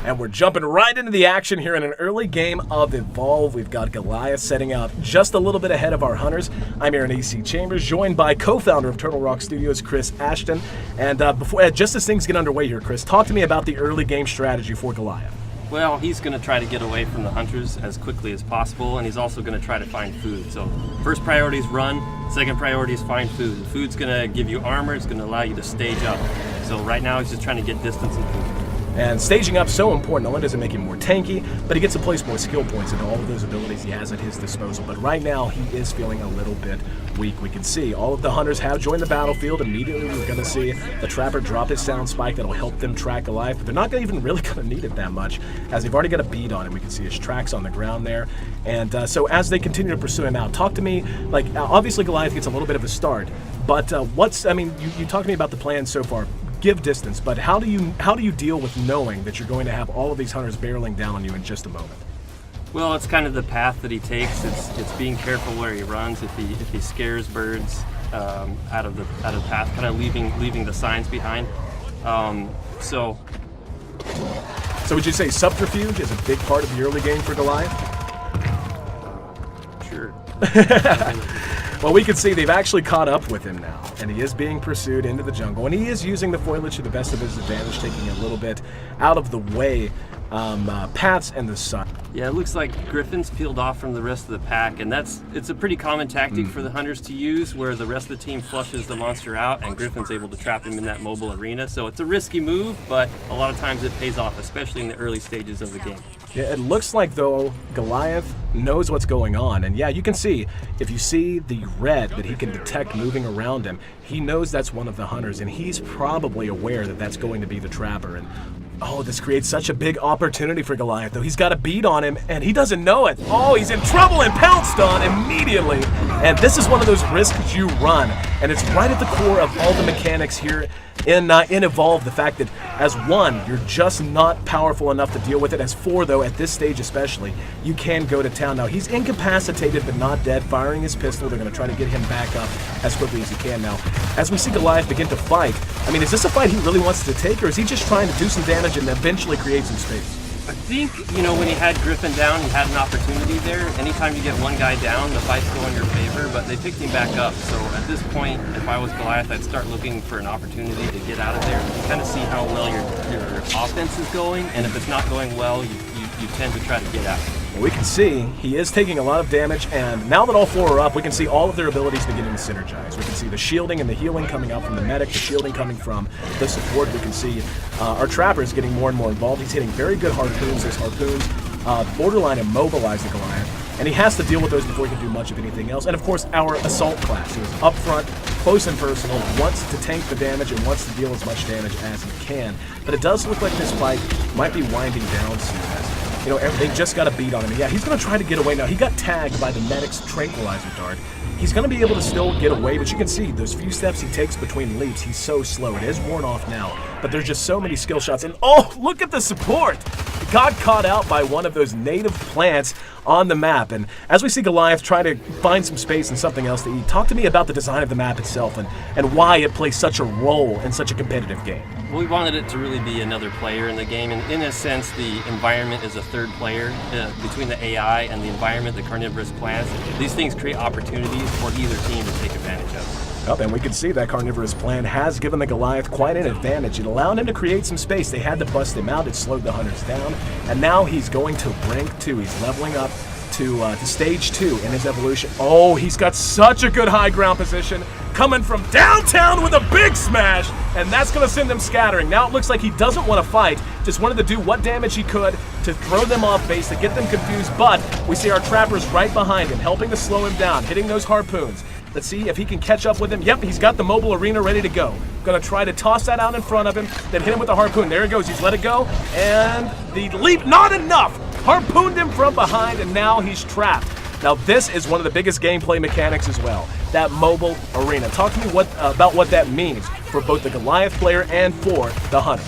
And we're jumping right into the action here in an early game of Evolve. We've got Goliath setting out just a little bit ahead of our hunters. I'm Aaron AC Chambers, joined by co-founder of Turtle Rock Studios, Chris Ashton. And just as things get underway here, Chris, talk to me about the early game strategy for Goliath. Well, he's going to try to get away from the hunters as quickly as possible, and he's also going to try to find food. So first priority is run, second priority is find food. The food's going to give you armor, it's going to allow you to stage up. So right now he's just trying to get distance and food. And staging up so important. Not only does it make him more tanky, but he gets to place more skill points into all of those abilities he has at his disposal. But right now, he is feeling a little bit weak. We can see all of the hunters have joined the battlefield. Immediately, we're going to see the Trapper drop his sound spike that'll help them track Goliath. But they're not even really going to need it that much, as they've already got a bead on him. We can see his tracks on the ground there. And so as they continue to pursue him out, talk to me, obviously Goliath gets a little bit of a start. But you talked to me about the plan so far. Give distance, but how do you deal with knowing that you're going to have all of these hunters barreling down on you in just a moment? Well, it's kind of the path that he takes. It's being careful where he runs. If he scares birds out of the path, kind of leaving the signs behind. So would you say subterfuge is a big part of the early game for Goliath? Sure. Well, we can see they've actually caught up with him now, and he is being pursued into the jungle, and he is using the foliage to the best of his advantage, taking a little bit out of the way, Pats and the sun. Yeah, it looks like Griffin's peeled off from the rest of the pack, and it's a pretty common tactic for the hunters to use, where the rest of the team flushes the monster out, and Griffin's able to trap him in that mobile arena. So it's a risky move, but a lot of times it pays off, especially in the early stages of the game. Yeah, it looks like, though, Goliath knows what's going on. And yeah, you can see, if you see the red that he can detect moving around him, he knows that's one of the hunters, and he's probably aware that that's going to be the Trapper. And oh, this creates such a big opportunity for Goliath, though. He's got a bead on him, and he doesn't know it. Oh, he's in trouble and pounced on immediately. And this is one of those risks you run, and it's right at the core of all the mechanics here in Evolve. The fact that as one, you're just not powerful enough to deal with it. As four, though, at this stage especially, you can go to town. Now, he's incapacitated but not dead, firing his pistol. They're going to try to get him back up as quickly as he can. Now, as we see Goliath begin to fight, I mean, is this a fight he really wants to take, or is he just trying to do some damage and eventually create some space? I think, when he had Griffin down, he had an opportunity there. Anytime you get one guy down, the fight's go in your favor, but they picked him back up. So at this point, if I was Goliath, I'd start looking for an opportunity to get out of there. You kind of see how well your offense is going, and if it's not going well, you tend to try to get out. Well, we can see he is taking a lot of damage, and now that all four are up, we can see all of their abilities beginning to synergize. We can see the shielding and the healing coming out from the medic, the shielding coming from the support. We can see our Trapper is getting more and more involved. He's hitting very good harpoons. His harpoons borderline immobilize the Goliath, and he has to deal with those before he can do much of anything else. And of course, our assault class, who is up front, close and personal, wants to tank the damage and wants to deal as much damage as he can. But it does look like this fight might be winding down soon, as they just got a beat on him. Yeah, he's going to try to get away now. He got tagged by the medic's tranquilizer dart. He's going to be able to still get away, but you can see those few steps he takes between leaps, he's so slow. It is worn off now, but there's just so many skill shots. And oh, look at the support! He got caught out by one of those native plants on the map. And as we see Goliath try to find some space and something else to eat, talk to me about the design of the map itself and why it plays such a role in such a competitive game. We wanted it to really be another player in the game, and in a sense, the environment is a third player between the AI and the environment, the carnivorous plants. These things create opportunities for either team to take advantage of. Up, and we can see that carnivorous plant has given the Goliath quite an advantage. It allowed him to create some space. They had to bust him out. It slowed the hunters down, and now he's going to rank 2. He's leveling up to stage 2 in his evolution. Oh, he's got such a good high ground position, coming from downtown with a big smash, and that's going to send them scattering. Now it looks like he doesn't want to fight, just wanted to do what damage he could to throw them off base, to get them confused, but we see our Trappers right behind him, helping to slow him down, hitting those harpoons. Let's see if he can catch up with him. Yep, he's got the mobile arena ready to go. Gonna try to toss that out in front of him, then hit him with the harpoon. There he goes, he's let it go, and the leap, not enough! Harpooned him from behind, and now he's trapped. Now this is one of the biggest gameplay mechanics as well, that mobile arena. Talk to me about what that means for both the Goliath player and for the hunter.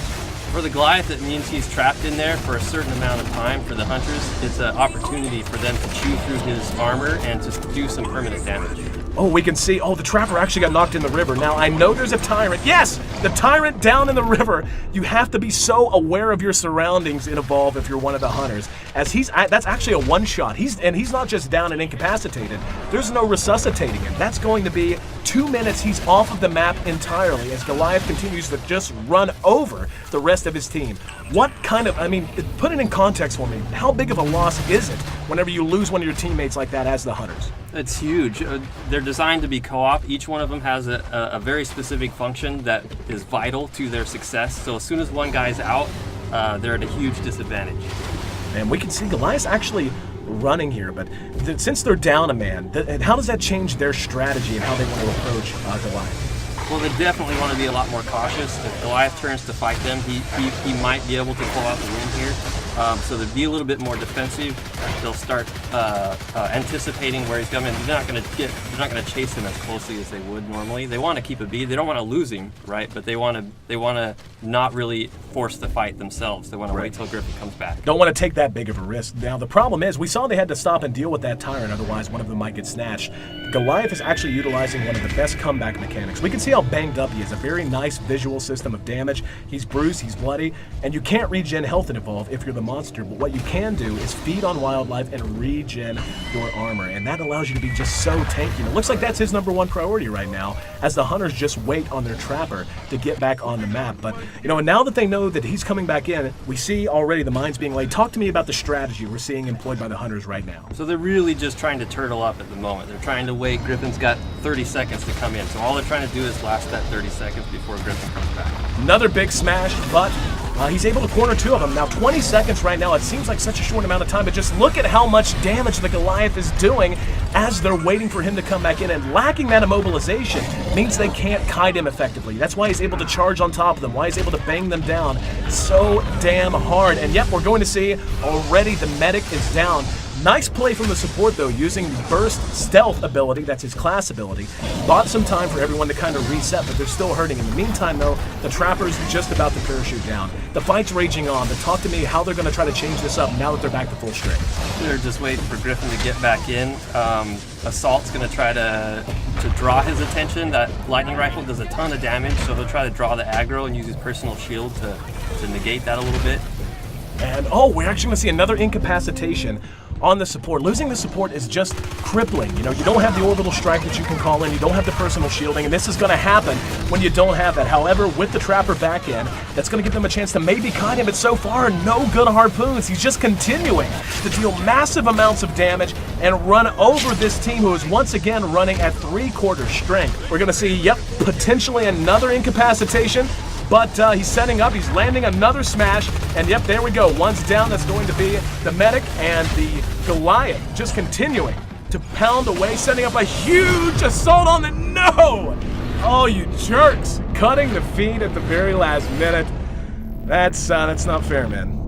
For the Goliath, it means he's trapped in there for a certain amount of time. For the hunters, it's an opportunity for them to chew through his armor and to do some permanent damage. Oh, we can see, the Trapper actually got knocked in the river. Now, I know there's a Tyrant. Yes, the Tyrant down in the river. You have to be so aware of your surroundings in Evolve if you're one of the hunters. As that's actually a one-shot. He's not just down and incapacitated. There's no resuscitating him. That's going to be 2 minutes. He's off of the map entirely as Goliath continues to just run over the rest of his team. What kind of, put it in context for me. How big of a loss is it whenever you lose one of your teammates like that as the hunters? It's huge. They're designed to be co-op. Each one of them has a very specific function that is vital to their success. So as soon as one guy's out, they're at a huge disadvantage. And we can see Goliath's actually running here, but since they're down a man, how does that change their strategy and how they want to approach Goliath? Well, they definitely want to be a lot more cautious. If Goliath turns to fight them, he might be able to pull out the win here. So they'll be a little bit more defensive. They'll start anticipating where he's coming. They're not going to chase him as closely as they would normally. They want to keep a bead. They don't want to lose him, right? But they want to not really force the fight themselves. They want to wait till Griffin comes back. Don't want to take that big of a risk. Now the problem is, we saw they had to stop and deal with that Tyrant, otherwise one of them might get snatched. Goliath is actually utilizing one of the best comeback mechanics. We can see how banged up he is. A very nice visual system of damage. He's bruised, he's bloody, and you can't regen health in Evolve if you're the monster, but what you can do is feed on wildlife and regen your armor, and that allows you to be just so tanky. And it looks like that's his #1 priority right now, as the hunters just wait on their Trapper to get back on the map. But, and now that they know that he's coming back in, we see already the mines being laid. Talk to me about the strategy we're seeing employed by the hunters right now. So they're really just trying to turtle up at the moment. They're trying to wait. Griffin's got 30 seconds to come in, so all they're trying to do is last that 30 seconds before Griffin comes back. Another big smash, but he's able to corner 2 of them. Now 20 seconds right now, it seems like such a short amount of time, but just look at how much damage the Goliath is doing as they're waiting for him to come back in, and lacking that immobilization means they can't kite him effectively. That's why he's able to charge on top of them, why he's able to bang them down so damn hard. And yep, we're going to see already the medic is down. Nice play from the support though, using the burst stealth ability, that's his class ability. Bought some time for everyone to kind of reset, but they're still hurting. In the meantime though, the Trapper's just about to parachute down. The fight's raging on, but talk to me how they're going to try to change this up now that they're back to full strength. They're just waiting for Griffin to get back in. Assault's going to try to draw his attention. That lightning rifle does a ton of damage, so he'll try to draw the aggro and use his personal shield to negate that a little bit. And we're actually going to see another incapacitation on the support. Losing the support is just crippling. You don't have the orbital strike that you can call in, you don't have the personal shielding, and this is going to happen when you don't have that. However, with the Trapper back in, that's going to give them a chance to maybe kite him, but so far, no good harpoons. He's just continuing to deal massive amounts of damage and run over this team who is once again running at 3/4 strength. We're going to see, potentially another incapacitation. But he's setting up, he's landing another smash, and yep, there we go. One's down, that's going to be the medic, and the Goliath just continuing to pound away, setting up a huge assault on the, no! Oh, you jerks! Cutting the feed at the very last minute. That's not fair, man.